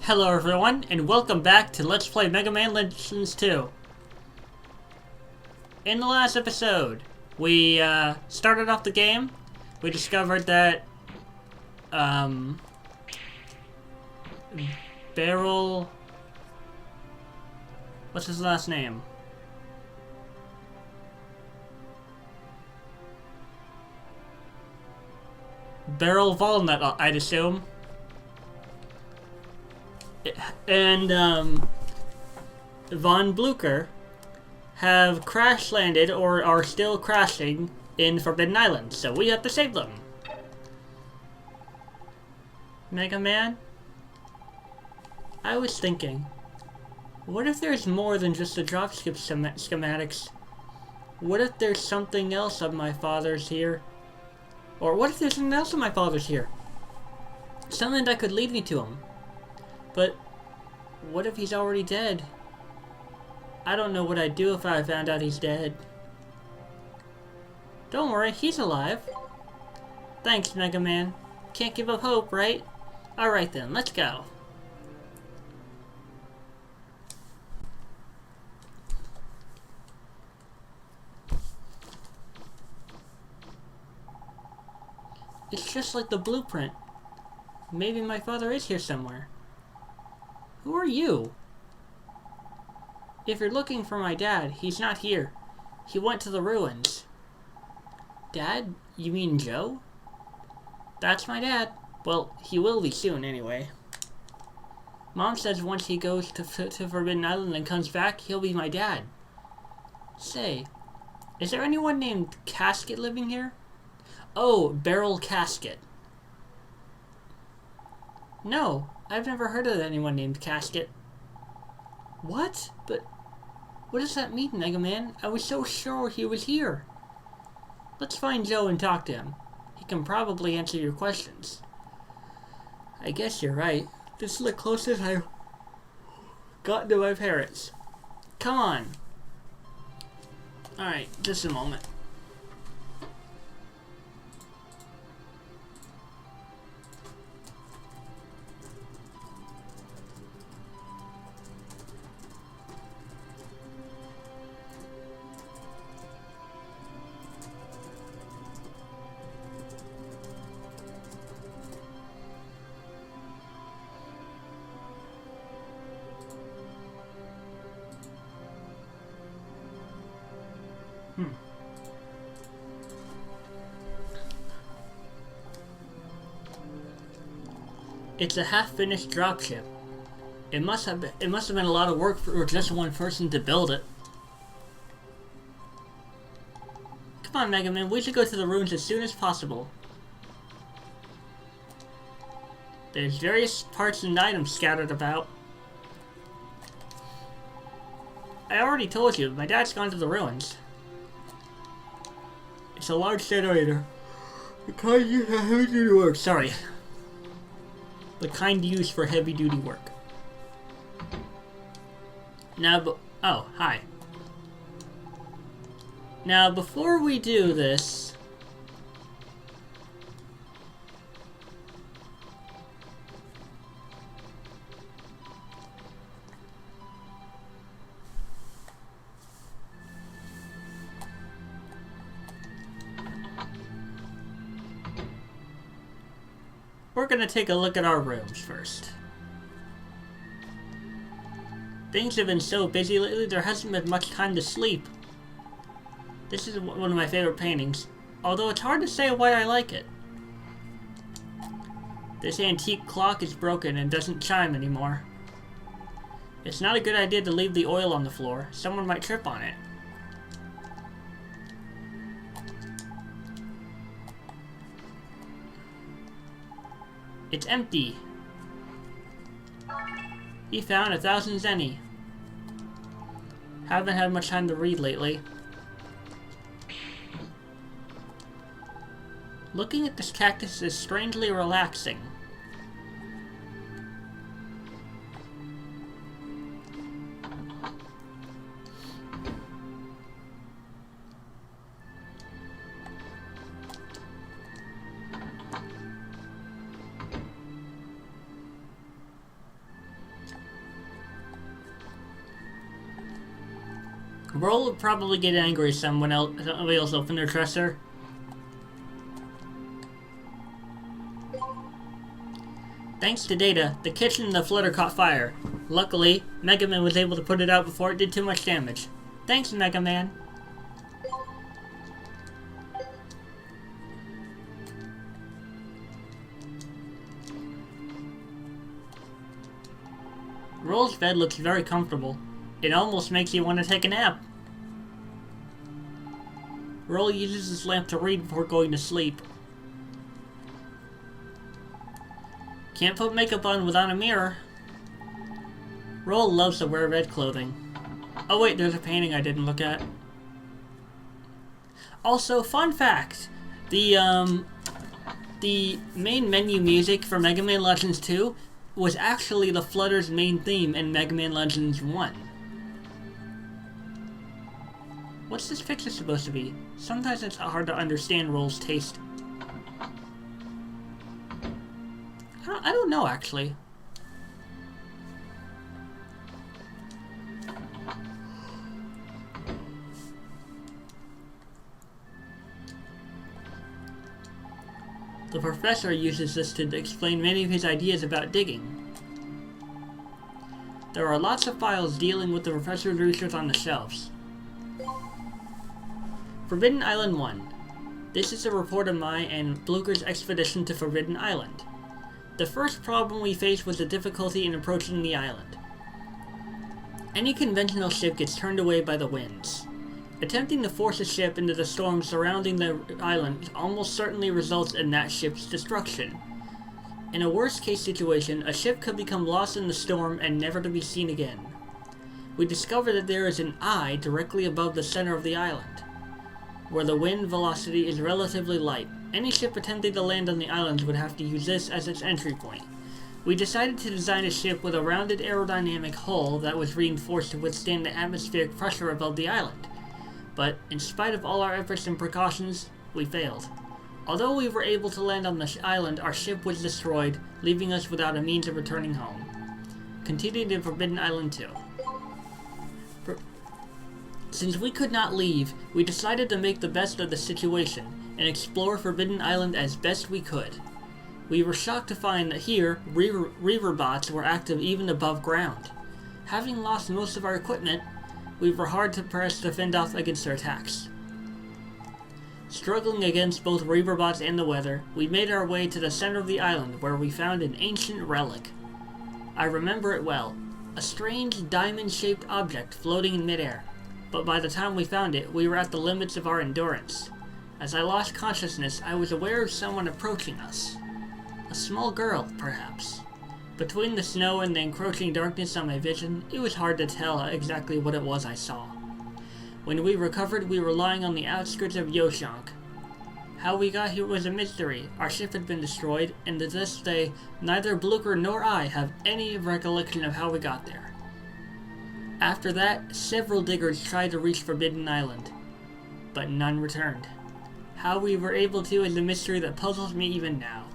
Hello everyone, and welcome back to Let's Play Mega Man Legends 2. In the last episode, we started off the game. We discovered that Barrel... What's his last name? Barrel Walnut, I'd assume. And Von Blucher have crash landed or are still crashing in Forbidden Island, so we have to save them. Mega Man, I was thinking, what if there's more than just the dropship schematics? What if there's something else of my father's here? Or what if there's something else of my father's here? Something that could lead me to him. But what if he's already dead? I don't know what I'd do if I found out he's dead. Don't worry, he's alive. Thanks, Mega Man. Can't give up hope, right? Alright then, let's go. It's just like the blueprint. Maybe my father is here somewhere. Who are you? If you're looking for my dad, he's not here. He went to the ruins. Dad? You mean Joe? That's my dad. Well, he will be soon anyway. Mom says once he goes to Forbidden Island and comes back, he'll be my dad. Say, is there anyone named Casket living here? Oh, Barrel Casket. No, I've never heard of anyone named Casket. What? But what does that mean, Mega Man? I was so sure he was here. Let's find Joe and talk to him. He can probably answer your questions. I guess you're right. This is the closest I've gotten to my parents. Come on. Alright, just a moment. It's a half-finished dropship. It must have been a lot of work for just one person to build it. Come on, Mega Man, we should go to the ruins as soon as possible. There's various parts and items scattered about. I already told you, my dad's gone to the ruins. It's a large generator. The kind used for heavy-duty work. Sorry. The kind used for heavy-duty work. Now, oh, hi. Now, before we do this... we're gonna take a look at our rooms first. Things have been so busy lately, there hasn't been much time to sleep. This is one of my favorite paintings, although it's hard to say why I like it. This antique clock is broken and doesn't chime anymore. It's not a good idea to leave the oil on the floor. Someone might trip on it. It's empty. He found 1,000 zenny. Haven't had much time to read lately. Looking at this cactus is strangely relaxing. Roll would probably get angry if somebody else opened their dresser. Thanks to Data, the kitchen and the flutter caught fire. Luckily, Mega Man was able to put it out before it did too much damage. Thanks, Mega Man. Roll's bed looks very comfortable. It almost makes you want to take a nap. Roll uses his lamp to read before going to sleep. Can't put makeup on without a mirror. Roll loves to wear red clothing. Oh wait, there's a painting I didn't look at. Also, fun fact. The main menu music for Mega Man Legends 2 was actually the Flutter's main theme in Mega Man Legends 1. What's this picture supposed to be? Sometimes it's hard to understand Roll's taste. I don't know, actually. The professor uses this to explain many of his ideas about digging. There are lots of files dealing with the professor's research on the shelves. Forbidden Island 1. This is a report of my and Blucher's expedition to Forbidden Island. The first problem we faced was the difficulty in approaching the island. Any conventional ship gets turned away by the winds. Attempting to force a ship into the storm surrounding the island almost certainly results in that ship's destruction. In a worst-case situation, a ship could become lost in the storm and never to be seen again. We discover that there is an eye directly above the center of the island, where the wind velocity is relatively light. Any ship attempting to land on the island would have to use this as its entry point. We decided to design a ship with a rounded aerodynamic hull that was reinforced to withstand the atmospheric pressure above the island. But, in spite of all our efforts and precautions, we failed. Although we were able to land on the island, our ship was destroyed, leaving us without a means of returning home. Continue to Forbidden Island 2. Since we could not leave, we decided to make the best of the situation and explore Forbidden Island as best we could. We were shocked to find that here, Reaver bots were active even above ground. Having lost most of our equipment, we were hard to press to fend off against their attacks. Struggling against both Reaver bots and the weather, we made our way to the center of the island where we found an ancient relic. I remember it well, a strange diamond-shaped object floating in midair, but by the time we found it, we were at the limits of our endurance. As I lost consciousness, I was aware of someone approaching us. A small girl, perhaps. Between the snow and the encroaching darkness on my vision, it was hard to tell exactly what it was I saw. When we recovered, we were lying on the outskirts of Yosyonke. How we got here was a mystery. Our ship had been destroyed, and to this day, neither Blucher nor I have any recollection of how we got there. After that, several diggers tried to reach Forbidden Island, but none returned. How we were able to is a mystery that puzzles me even now.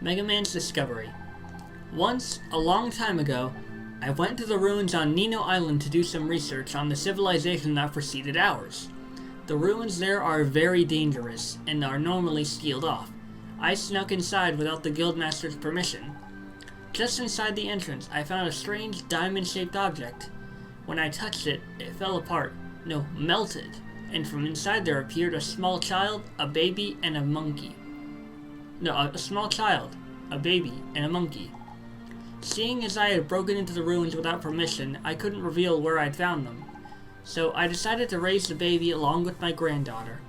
Mega Man's discovery. Once, a long time ago, I went to the ruins on Nino Island to do some research on the civilization that preceded ours. The ruins there are very dangerous and are normally sealed off. I snuck inside without the Guildmaster's permission. Just inside the entrance, I found a strange diamond-shaped object. When I touched it, it fell apart. No, melted. And from inside there appeared a small child, a baby, and a monkey. No, a small child, a baby, and a monkey. Seeing as I had broken into the ruins without permission, I couldn't reveal where I'd found them. So I decided to raise the baby along with my granddaughter.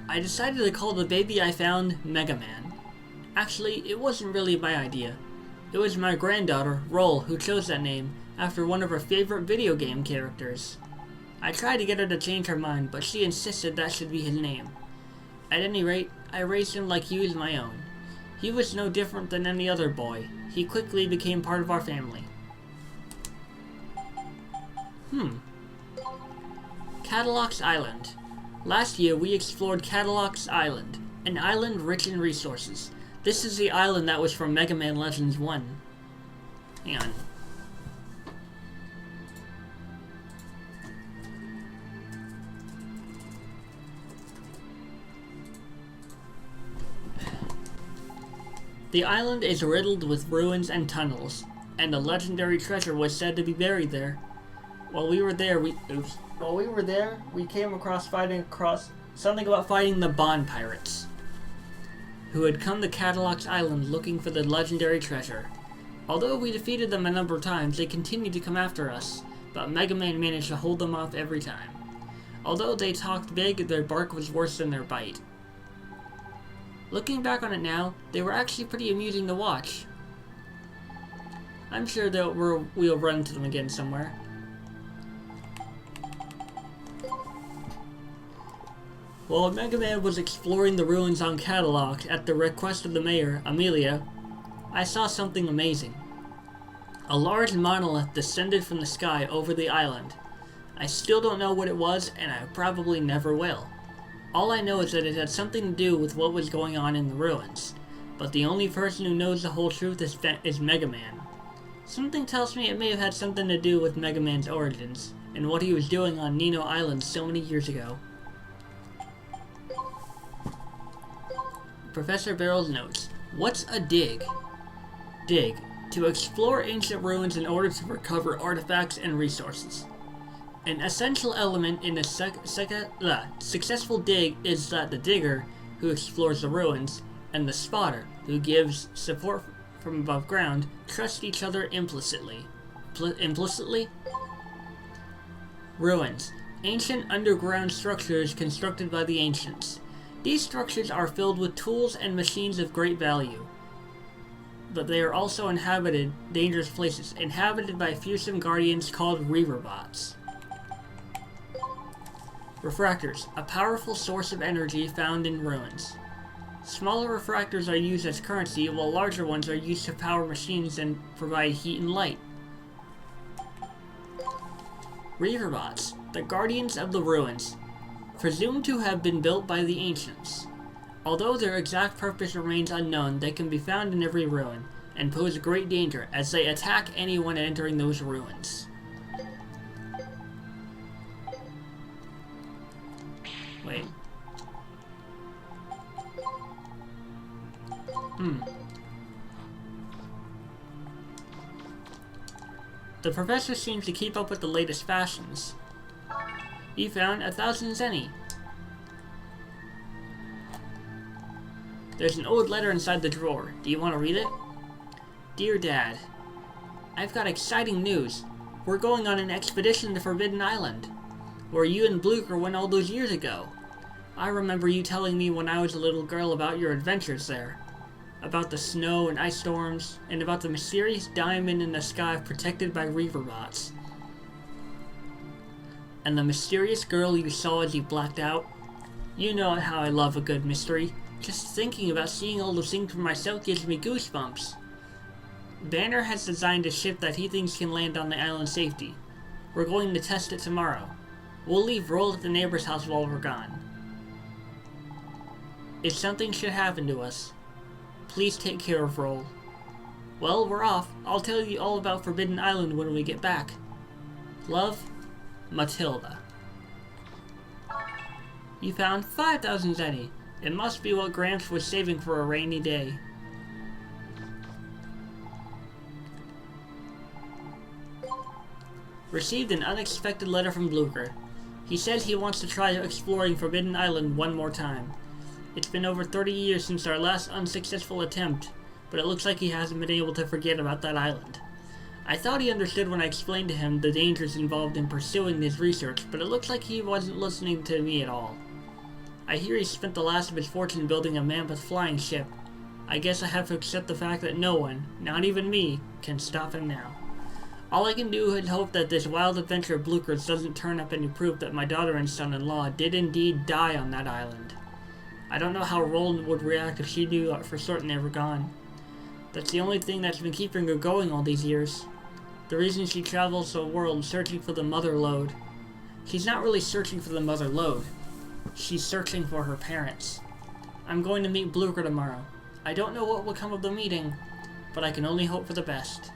I decided to call the baby I found Mega Man. Actually, it wasn't really my idea. It was my granddaughter, Roll, who chose that name after one of her favorite video game characters. I tried to get her to change her mind, but she insisted that should be his name. At any rate, I raised him like he was my own. He was no different than any other boy. He quickly became part of our family. Cadillac's Island. Last year, we explored Cadillac's Island, an island rich in resources. This is the island that was from Mega Man Legends 1. Hang on. The island is riddled with ruins and tunnels, and a legendary treasure was said to be buried there. While we were there, we came across something about fighting the Bond Pirates, who had come to Cadillac's Island looking for the legendary treasure. Although we defeated them a number of times, they continued to come after us, but Mega Man managed to hold them off every time. Although they talked big, their bark was worse than their bite. Looking back on it now, they were actually pretty amusing to watch. I'm sure that we'll run into them again somewhere. While Mega Man was exploring the ruins on Cadillac at the request of the mayor, Amelia, I saw something amazing. A large monolith descended from the sky over the island. I still don't know what it was, and I probably never will. All I know is that it had something to do with what was going on in the ruins, but the only person who knows the whole truth is Mega Man. Something tells me it may have had something to do with Mega Man's origins, and what he was doing on Nino Island so many years ago. Professor Barrel's notes. What's a dig? Dig. To explore ancient ruins in order to recover artifacts and resources. An essential element in a successful dig is that the digger, who explores the ruins, and the spotter, who gives support from above ground, trust each other implicitly. Implicitly? Ruins. Ancient underground structures constructed by the ancients. These structures are filled with tools and machines of great value. But they are also dangerous places, inhabited by fearsome guardians called Reaverbots. Refractors, a powerful source of energy found in ruins. Smaller refractors are used as currency, while larger ones are used to power machines and provide heat and light. Reaverbots, the guardians of the ruins, presumed to have been built by the ancients. Although their exact purpose remains unknown, they can be found in every ruin, and pose a great danger as they attack anyone entering those ruins. Wait. The professor seems to keep up with the latest fashions. You found 1,000 zenny. There's an old letter inside the drawer. Do you want to read it? Dear Dad, I've got exciting news. We're going on an expedition to Forbidden Island, where you and Blucher went all those years ago. I remember you telling me when I was a little girl about your adventures there. About the snow and ice storms, and about the mysterious diamond in the sky protected by Reaverbots. And the mysterious girl you saw as you blacked out. You know how I love a good mystery. Just thinking about seeing all those things for myself gives me goosebumps. Banner has designed a ship that he thinks can land on the island safely. We're going to test it tomorrow. We'll leave Roll at the neighbor's house while we're gone. If something should happen to us, please take care of Roll. Well, we're off. I'll tell you all about Forbidden Island when we get back. Love, Matilda. You found 5,000 zenny. It must be what Gramps was saving for a rainy day. Received an unexpected letter from Blucher. He says he wants to try exploring Forbidden Island one more time. It's been over 30 years since our last unsuccessful attempt, but it looks like he hasn't been able to forget about that island. I thought he understood when I explained to him the dangers involved in pursuing his research, but it looks like he wasn't listening to me at all. I hear he spent the last of his fortune building a mammoth flying ship. I guess I have to accept the fact that no one, not even me, can stop him now. All I can do is hope that this wild adventure of Blucher's doesn't turn up any proof that my daughter and son-in-law did indeed die on that island. I don't know how Roland would react if she knew for certain they were gone. That's the only thing that's been keeping her going all these years. The reason she travels the world searching for the mother lode. She's not really searching for the mother lode. She's searching for her parents. I'm going to meet Blucher tomorrow. I don't know what will come of the meeting, but I can only hope for the best.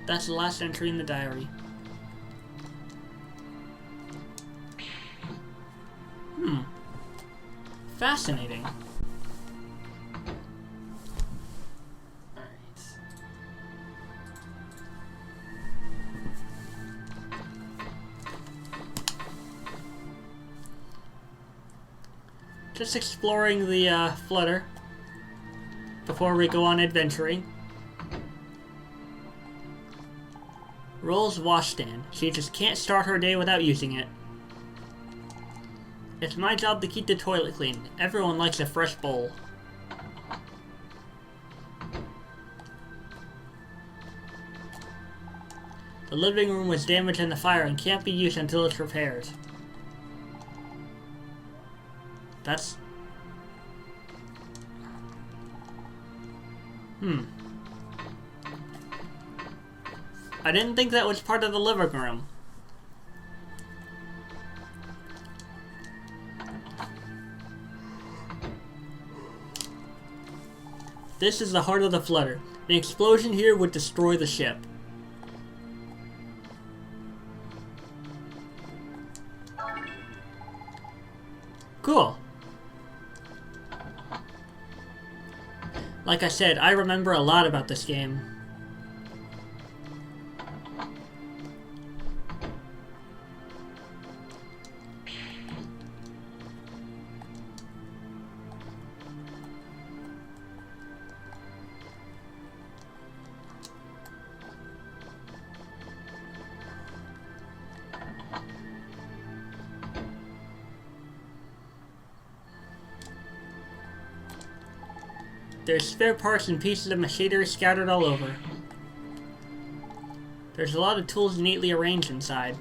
That's the last entry in the diary. Fascinating. Just exploring the flutter before we go on adventuring. Rolls washstand. She just can't start her day without using it. It's my job to keep the toilet clean. Everyone likes a fresh bowl. The living room was damaged in the fire and can't be used until it's repaired. That's... I didn't think that was part of the living room. This is the heart of the flutter. An explosion here would destroy the ship. Cool. Like I said, I remember a lot about this game. There's spare parts and pieces of machinery scattered all over. There's a lot of tools neatly arranged inside.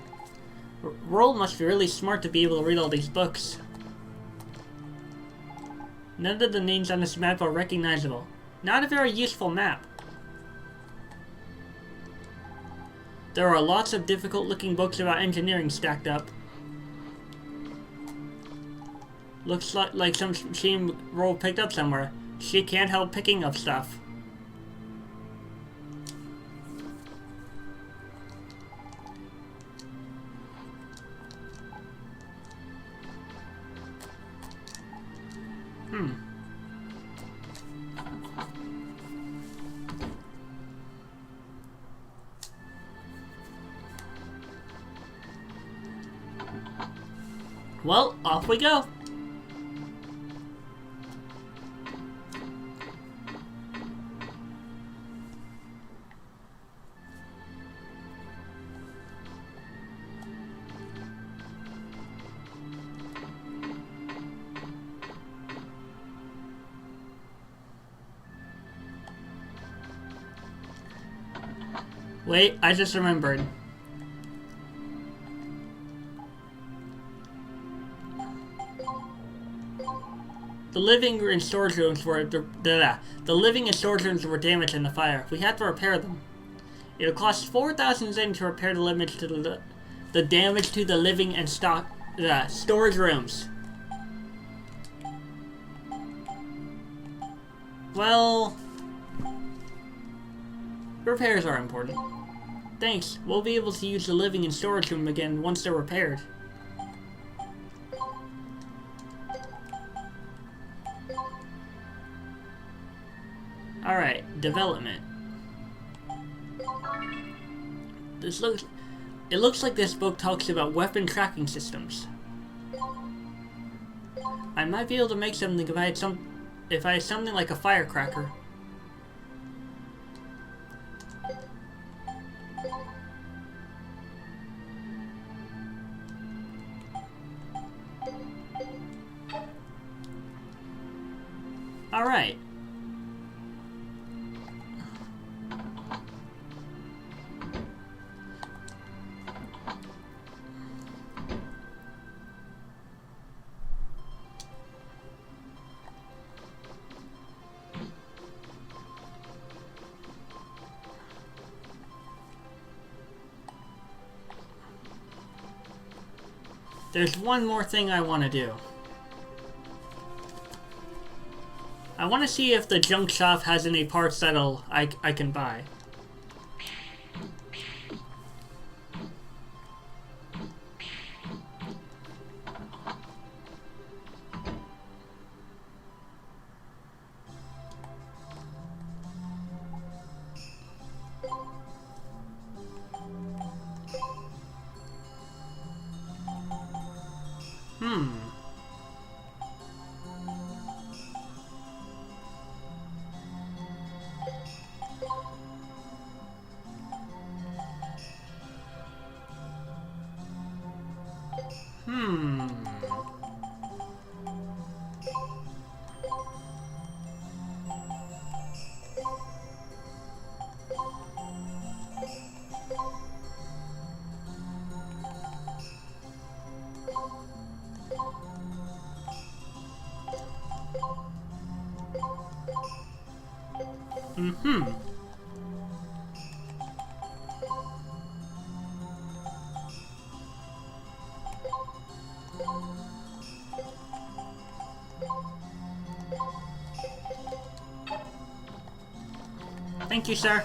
Roald must be really smart to be able to read all these books. None of the names on this map are recognizable. Not a very useful map. There are lots of difficult-looking books about engineering stacked up. Looks like some machine Roald picked up somewhere. She can't help picking up stuff. Well, off we go. Wait, I just remembered. The living and storage rooms were the living and storage rooms were damaged in the fire. We had to repair them. It'll cost 4,000 Zen to repair the damage to the damage to the living and storage rooms. Well, repairs are important. Thanks. We'll be able to use the living and storage room again once they're repaired. Alright, development. It looks like this book talks about weapon tracking systems. I might be able to make something if I had something like a firecracker. Alright. there's one more thing I want to do. I want to see if the junk shop has any parts that'll I can buy. Thank you, sir.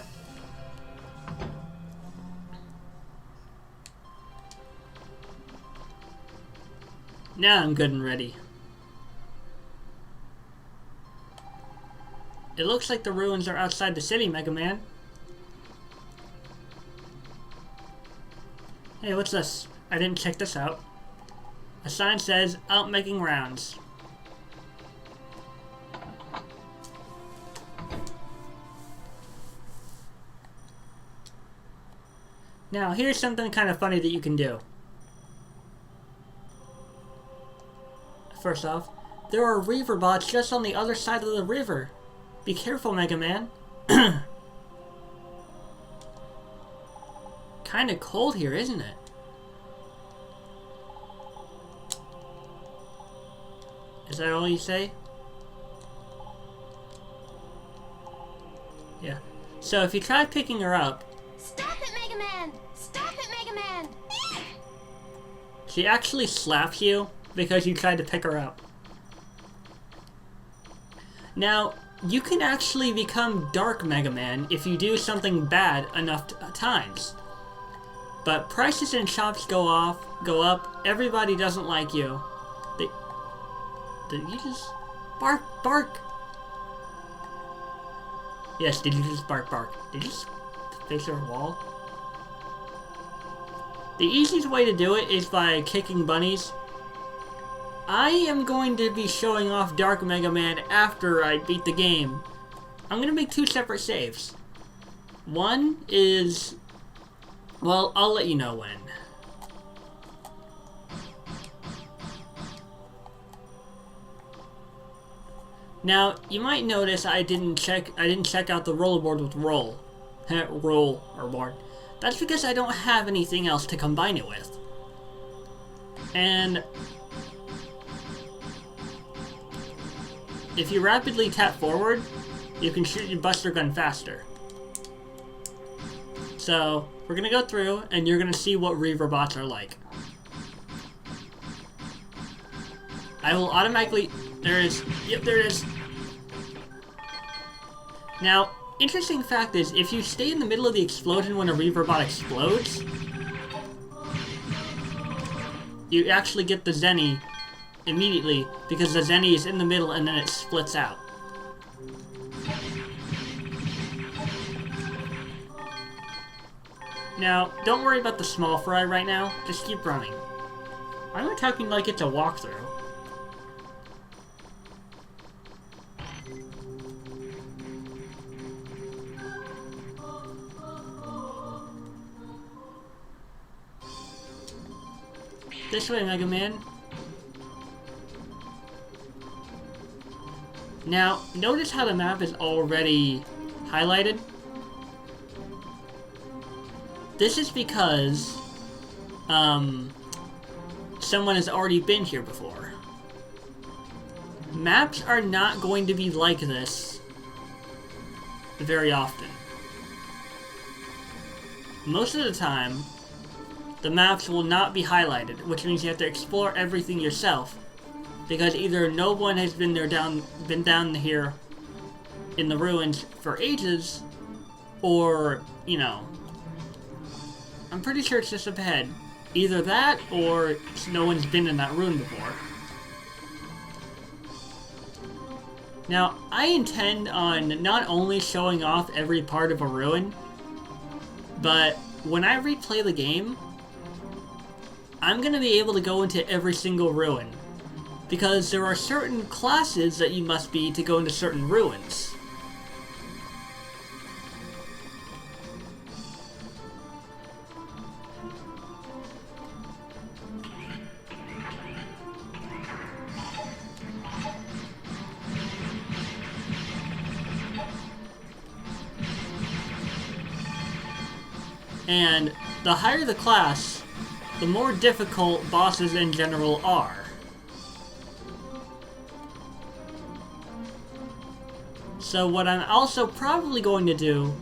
Now I'm good and ready. It looks like the ruins are outside the city, Mega Man. Hey, what's this? I didn't check this out. A sign says, out making rounds. Now, here's something kind of funny that you can do. First off, there are Reaver bots just on the other side of the river. Be careful, Mega Man. Kinda cold here, isn't it? Is that all you say? Yeah. So if you try picking her up... Stop it, Mega Man! Stop it, Mega Man! She actually slaps you because you tried to pick her up. Now, you can actually become Dark Mega Man if you do something bad enough times. But prices in shops go up, everybody doesn't like you. Did you just bark? Yes, did you just bark? Did you just face her wall? The easiest way to do it is by kicking bunnies. I am going to be showing off Dark Mega Man after I beat the game. I'm going to make 2 separate saves. One is... well, I'll let you know when. Now, you might notice I didn't check out the rollerboard with roll. Roll or board. That's because I don't have anything else to combine it with. And if you rapidly tap forward, you can shoot your Buster Gun faster. So, we're gonna go through, and you're gonna see what Reaver bots are like. I will automatically... there it is. Yep, there it is. Now, interesting fact is, if you stay in the middle of the explosion when a Reaver bot explodes, you actually get the Zenny immediately, because the Zenny is in the middle and then it splits out. Now, don't worry about the small fry right now, just keep running. I'm talking like it's a walkthrough. This way, Mega Man. Now, notice how the map is already highlighted? This is because someone has already been here before. Maps are not going to be like this very often. Most of the time, the maps will not be highlighted, which means you have to explore everything yourself. Because either no one has been down here in the ruins for ages, or, you know, I'm pretty sure it's just up ahead. Either that, or no one's been in that ruin before. Now, I intend on not only showing off every part of a ruin, but when I replay the game, I'm going to be able to go into every single ruin. Because there are certain classes that you must be to go into certain ruins. And the higher the class, the more difficult bosses in general are. So what I'm also probably going to do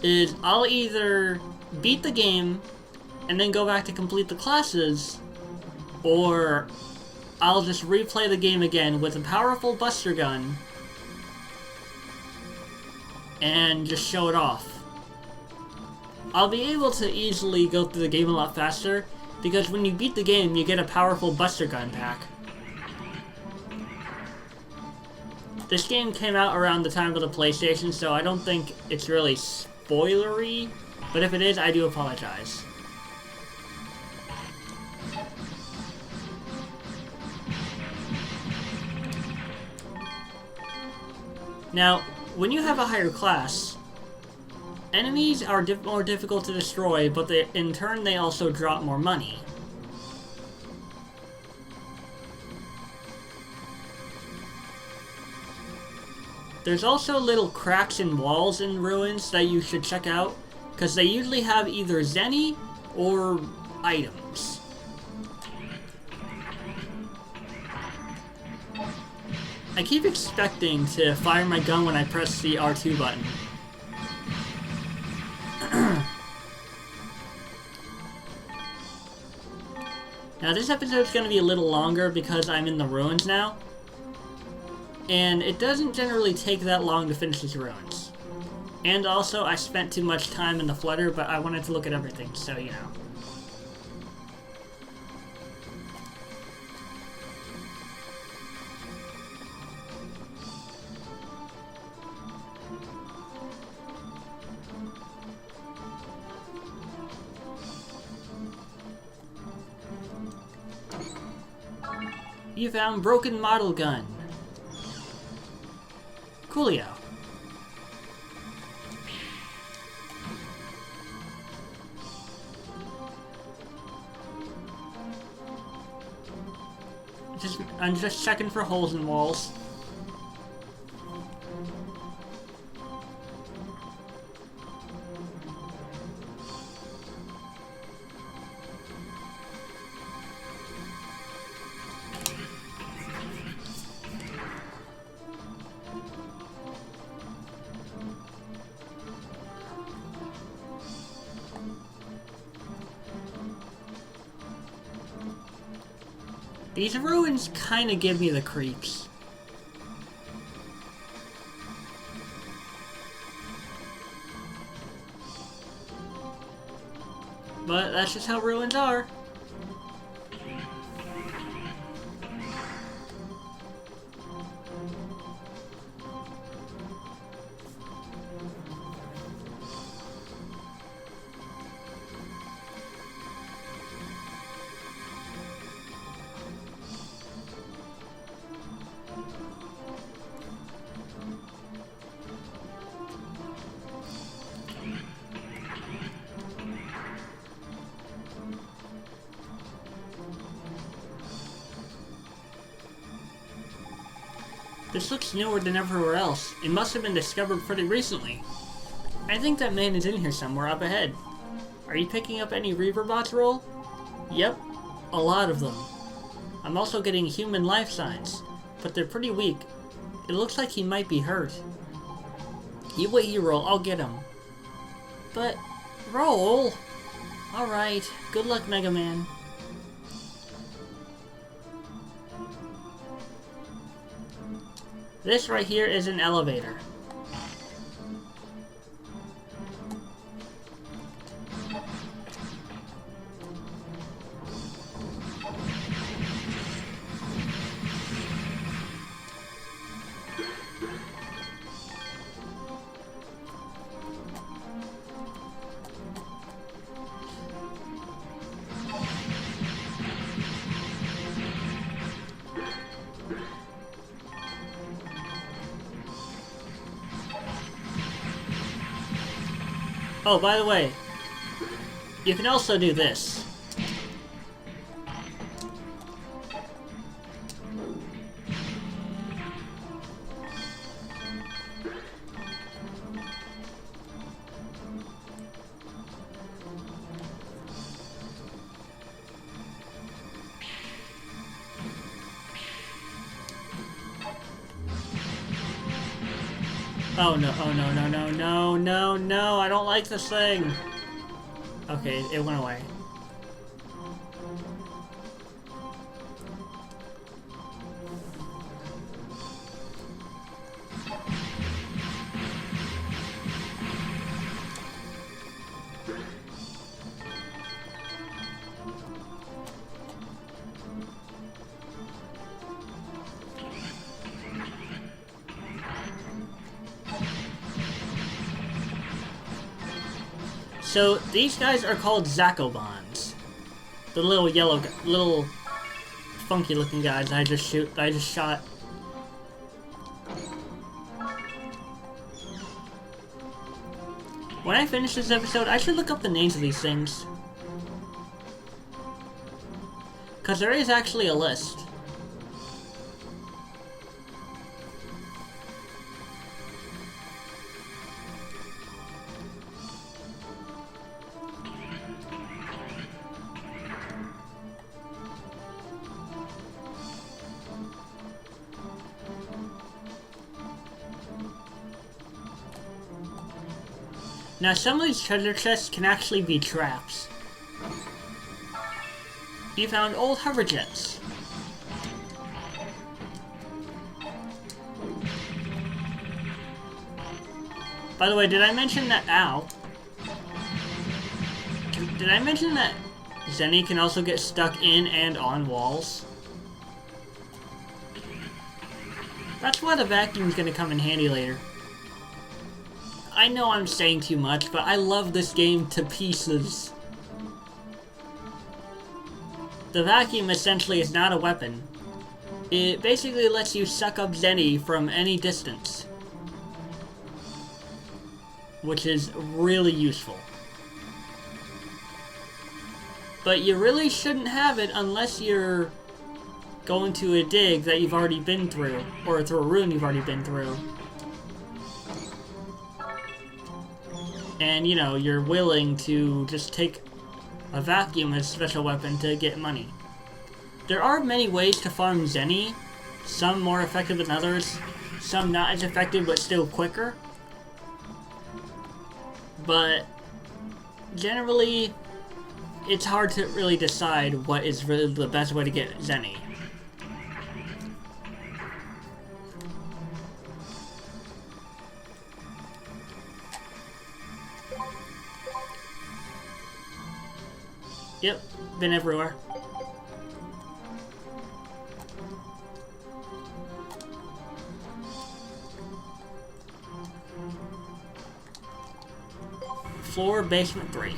is I'll either beat the game and then go back to complete the classes, or I'll just replay the game again with a powerful buster gun and just show it off. I'll be able to easily go through the game a lot faster, because when you beat the game, you get a powerful buster gun pack. This game came out around the time of the PlayStation, so I don't think it's really spoilery, but if it is, I do apologize. Now, when you have a higher class, enemies are more difficult to destroy, but in turn they also drop more money. There's also little cracks in walls in ruins that you should check out, because they usually have either Zenny or items. I keep expecting to fire my gun when I press the R2 button. Now this episode's going to be a little longer because I'm in the ruins now. And it doesn't generally take that long to finish these ruins. And also, I spent too much time in the flutter, but I wanted to look at everything, so you know. You found broken model gun. Coolio. I'm just checking for holes in walls. These ruins kinda give me the creeps. But that's just how ruins are. This looks newer than everywhere else. It must have been discovered pretty recently. I think that man is in here somewhere up ahead. Are you picking up any Reaver bots roll? Yep, a lot of them. I'm also getting human life signs, but they're pretty weak. It looks like he might be hurt. You wait, you roll, I'll get him. But, roll? Alright, good luck, Mega Man. This right here is an elevator. Oh, by the way, you can also do this. Oh no, oh no, no, no, no, no, no, I don't like this thing. Okay, it went away. So these guys are called Zakobans. The little yellow, little funky-looking guys I just shot. When I finish this episode, I should look up the names of these things. Because there is actually a list. Now, some of these treasure chests can actually be traps. You found old hover jets. By the way, did I mention that... Ow. Did I mention that Zenny can also get stuck in and on walls? That's why the vacuum's gonna come in handy later. I know I'm saying too much, but I love this game to pieces. The vacuum essentially is not a weapon. It basically lets you suck up Zenny from any distance, which is really useful. But you really shouldn't have it unless you're going to a dig that you've already been through, or through a room you've already been through. And, you know, you're willing to just take a vacuum as a special weapon to get money. There are many ways to farm Zenny, some more effective than others, some not as effective but still quicker. But generally, it's hard to really decide what is really the best way to get Zenny. Yep, been everywhere. Floor, basement 3.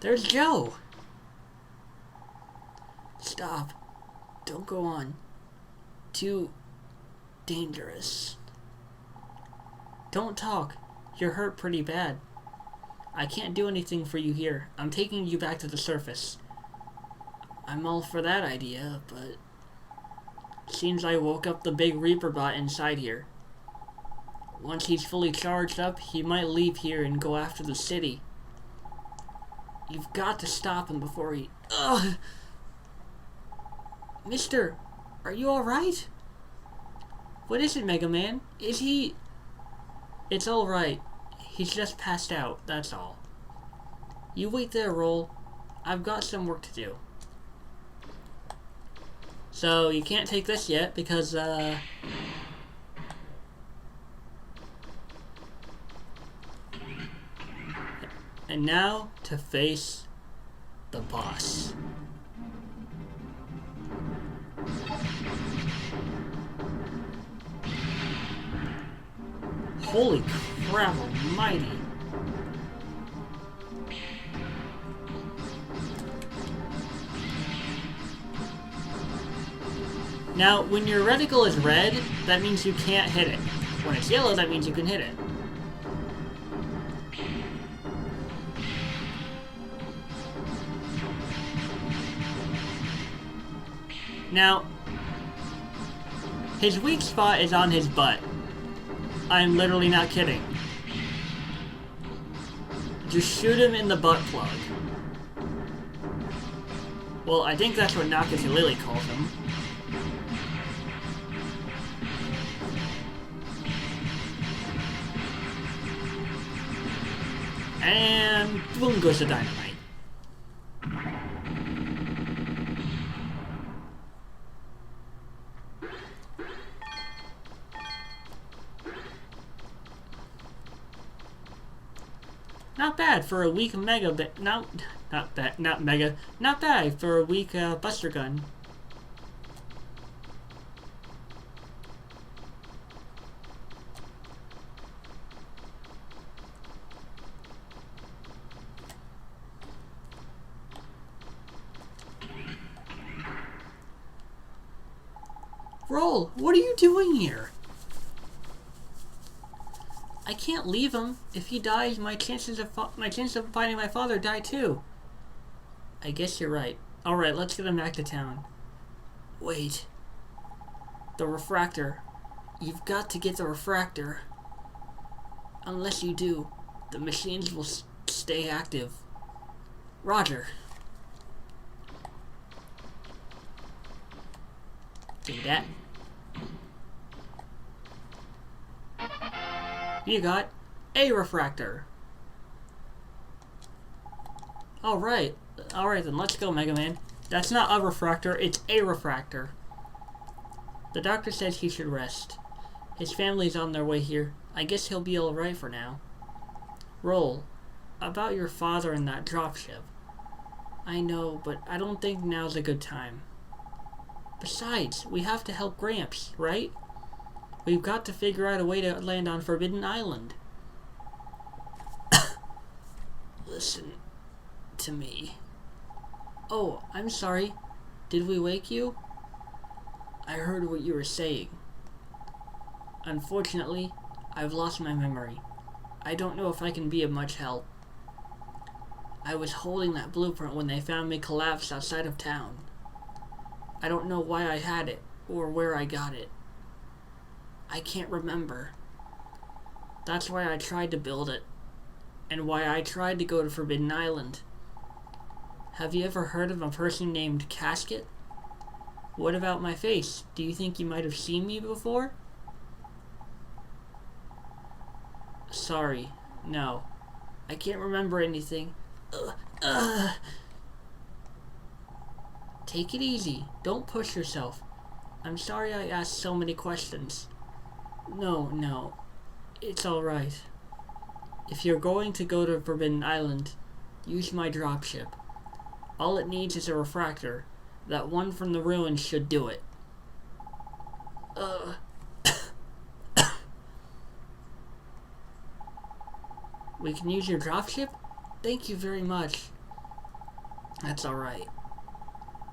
There's Joe! Stop. Don't go on. Too dangerous. Don't talk. You're hurt pretty bad. I can't do anything for you here. I'm taking you back to the surface. I'm all for that idea, but... seems I woke up the big Reaper bot inside here. Once he's fully charged up, he might leave here and go after the city. You've got to stop him before he... Ugh! Mister, are you alright? What is it, Mega Man? Is he... It's alright. He's just passed out, that's all. You wait there, Roll. I've got some work to do. So, you can't take this yet, because, And now, to face the boss. Holy crap almighty. Now, when your reticle is red, that means you can't hit it. When it's yellow, that means you can hit it. Now, his weak spot is on his butt. I'm literally not kidding. Just shoot him in the butt plug. Well, I think that's what Nakasi Lily calls him. And boom goes the dynamite. Not bad for a weak mega, not bad for a weak Buster Gun. Roll, what are you doing here? I can't leave him. If he dies, my chances of finding my father die too. I guess you're right. Alright, let's get him back to town. Wait. The refractor. You've got to get the refractor. Unless you do, the machines will stay active. Roger. Do that. You got a refractor. Alright then, let's go, Mega Man. That's not a refractor, it's a refractor. The doctor says he should rest. His family's on their way here. I guess he'll be alright for now. Roll. About your father and that dropship. I know, but I don't think now's a good time. Besides, we have to help Gramps, right? We've got to figure out a way to land on Forbidden Island. Listen to me. Oh, I'm sorry. Did we wake you? I heard what you were saying. Unfortunately, I've lost my memory. I don't know if I can be of much help. I was holding that blueprint when they found me collapsed outside of town. I don't know why I had it, or where I got it. I can't remember. That's why I tried to build it, and why I tried to go to Forbidden Island. Have you ever heard of a person named Casket? What about my face? Do you think you might have seen me before? Sorry, no. I can't remember anything. Take it easy. Don't push yourself. I'm sorry I asked so many questions. No. It's alright. If you're going to go to Forbidden Island, use my dropship. All it needs is a refractor. That one from the ruins should do it. We can use your dropship? Thank you very much. That's alright.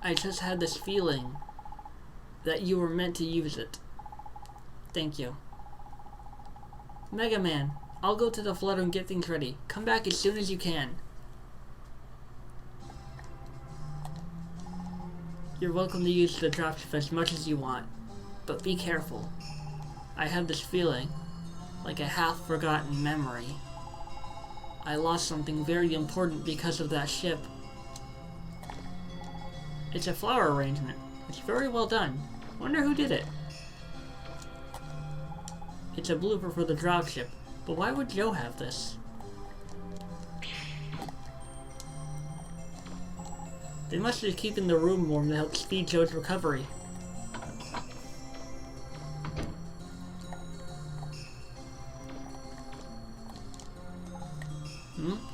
I just had this feeling that you were meant to use it. Thank you. Mega Man, I'll go to the flood and get things ready. Come back as soon as you can. You're welcome to use the dropship as much as you want, but be careful. I have this feeling, like a half-forgotten memory. I lost something very important because of that ship. It's a flower arrangement. It's very well done. Wonder who did it. It's a blooper for the dropship, but why would Joe have this? They must be keeping the room warm to help speed Joe's recovery.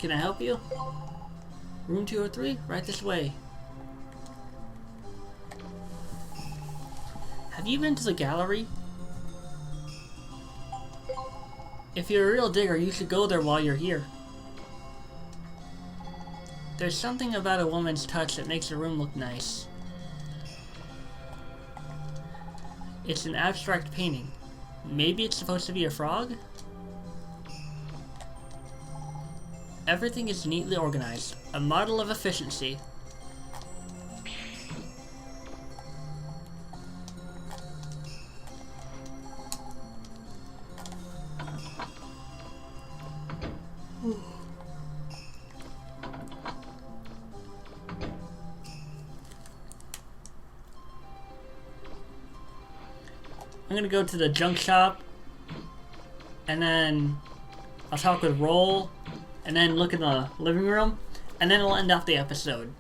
Can I help you? Room 203, right this way. Have you been to the gallery? If you're a real digger, you should go there while you're here. There's something about a woman's touch that makes a room look nice. It's an abstract painting. Maybe it's supposed to be a frog? Everything is neatly organized. A model of efficiency. I'm gonna go to the junk shop, and then I'll talk with Roll, and then look in the living room, and then we'll end off the episode.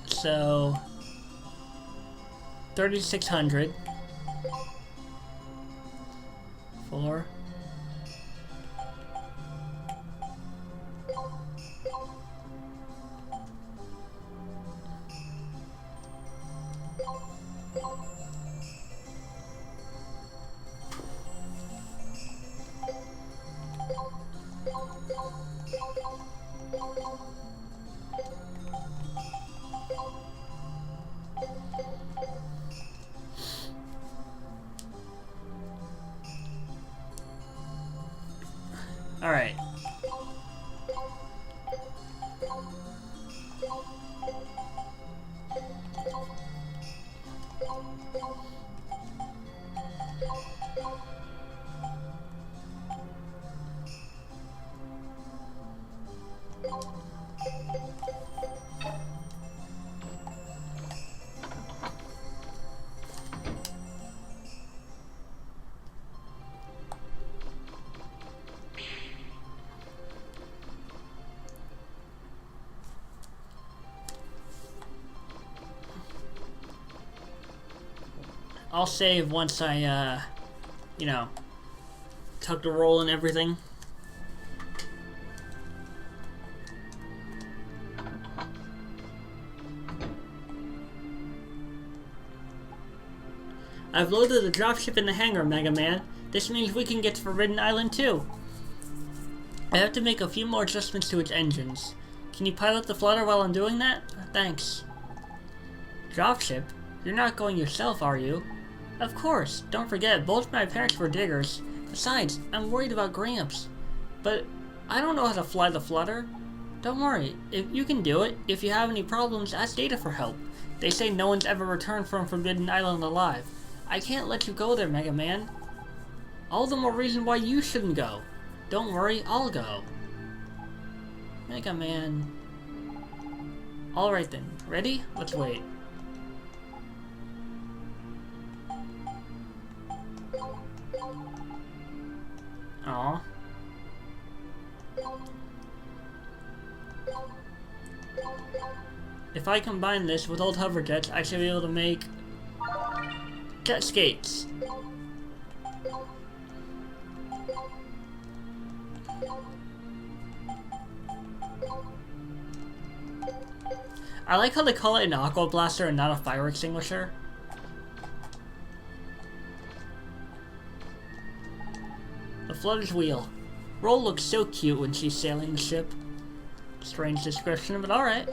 So, 3,600. 4. All right. I'll save once I, you know, tuck the roll and everything. I've loaded the dropship in the hangar, Mega Man. This means we can get to Forbidden Island too. I have to make a few more adjustments to its engines. Can you pilot the flutter while I'm doing that? Thanks. Dropship? You're not going yourself, are you? Of course. Don't forget, both my parents were diggers. Besides, I'm worried about Gramps. But I don't know how to fly the flutter. Don't worry, if you can do it. If you have any problems, ask Data for help. They say no one's ever returned from Forbidden Island alive. I can't let you go there, Mega Man. All the more reason why you shouldn't go. Don't worry, I'll go. Mega Man. Alright then, ready? Let's wait. Aw. If I combine this with old hover jets, I should be able to make jet skates. I like how they call it an aqua blaster and not a fire extinguisher. The Flutter's wheel. Roll looks so cute when she's sailing the ship. Strange description, but alright.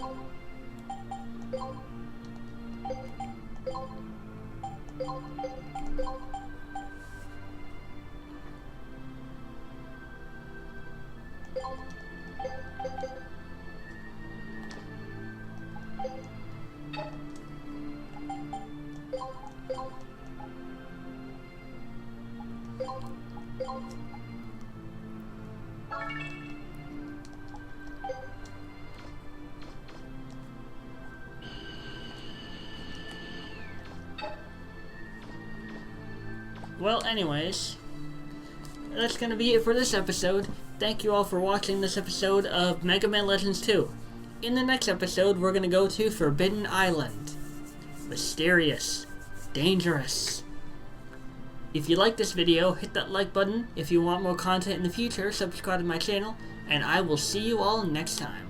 Well, anyways, that's gonna be it for this episode. Thank you all for watching this episode of Mega Man Legends 2. In the next episode, we're gonna go to Forbidden Island. Mysterious. Dangerous. If you like this video, hit that like button. If you want more content in the future, subscribe to my channel, and I will see you all next time.